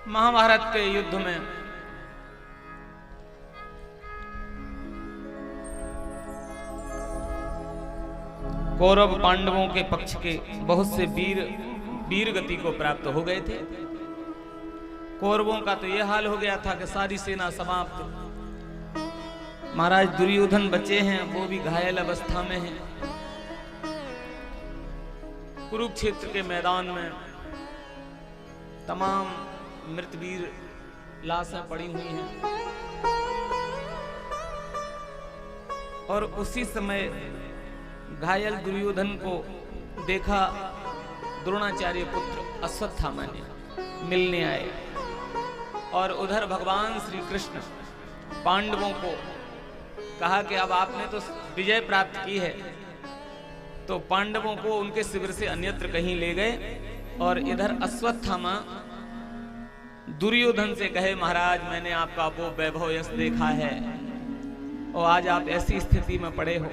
महाभारत के युद्ध में कौरव पांडवों के पक्ष के बहुत से वीर गति को प्राप्त हो गए थे। कौरवों का तो यह हाल हो गया था कि सारी सेना समाप्त। महाराज दुर्योधन बचे हैं, वो भी घायल अवस्था में हैं। कुरुक्षेत्र के मैदान में तमाम मृतवीर लाशें पड़ी हुई हैं। और उसी समय घायल दुर्योधन को देखा द्रोणाचार्य पुत्र अश्वत्थामा ने मिलने आए। और उधर भगवान श्री कृष्ण पांडवों को कहा कि अब आपने तो विजय प्राप्त की है, तो पांडवों को उनके शिविर से अन्यत्र कहीं ले गए। और इधर अश्वत्थामा दुर्योधन से कहे, महाराज मैंने आपका वो वैभव यश देखा है और आज आप ऐसी स्थिति में पड़े हो,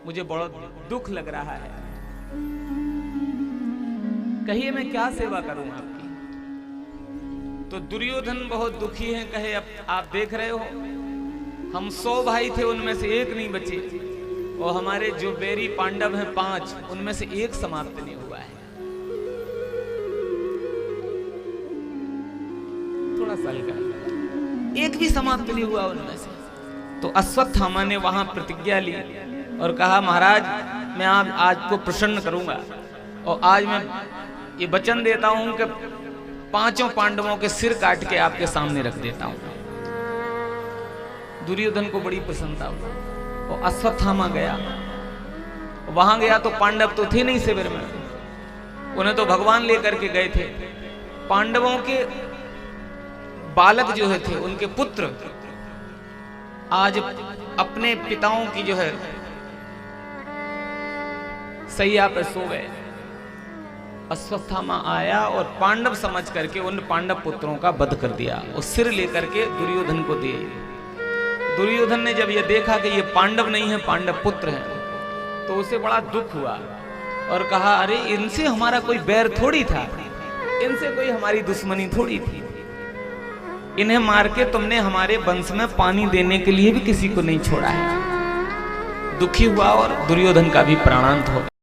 मुझे बहुत दुख लग रहा है। कहिए मैं क्या सेवा करूं आपकी। तो दुर्योधन बहुत दुखी है। कहे अब आप देख रहे हो, हम 100 भाई थे, उनमें से एक नहीं बचे, और हमारे जो बैरी पांडव हैं 5, उनमें से एक समाप्त नहीं हुआ है। थोड़ा सा हल्का, एक भी समाप्त नहीं हुआ उनमें से। तो अश्वत्थामा ने वहां प्रतिज्ञा ली और कहा, महाराज मैं आज को प्रसन्न करूंगा और आज मैं ये वचन देता हूं कि 5 पांडवों के सिर काट के आपके सामने रख देता हूं। दुर्योधन को बड़ी प्रसन्नता हुई और अश्वत्थामा गया। वहां गया तो पांडव तो थे नहीं शिविर में, उन्हें तो भगवान लेकर के गए थे। पांडवों के बालक जो थे, उनके पुत्र आज अपने पिताओं की जो है सैया पे सो गए। अश्वत्थामा आया और पांडव समझ करके उन पांडव पुत्रों का वध कर दिया और सिर लेकर के दुर्योधन को दिए। दुर्योधन ने जब ये देखा कि ये पांडव नहीं है, पांडव पुत्र हैं, तो उसे बड़ा दुख हुआ और कहा, अरे इनसे हमारा कोई बैर थोड़ी था, इनसे कोई हमारी दुश्मनी थोड़ी थी। इन्हें मार के तुमने हमारे वंश में पानी देने के लिए भी किसी को नहीं छोड़ा है। दुखी हुआ और दुर्योधन का भी प्राणांत हो गया।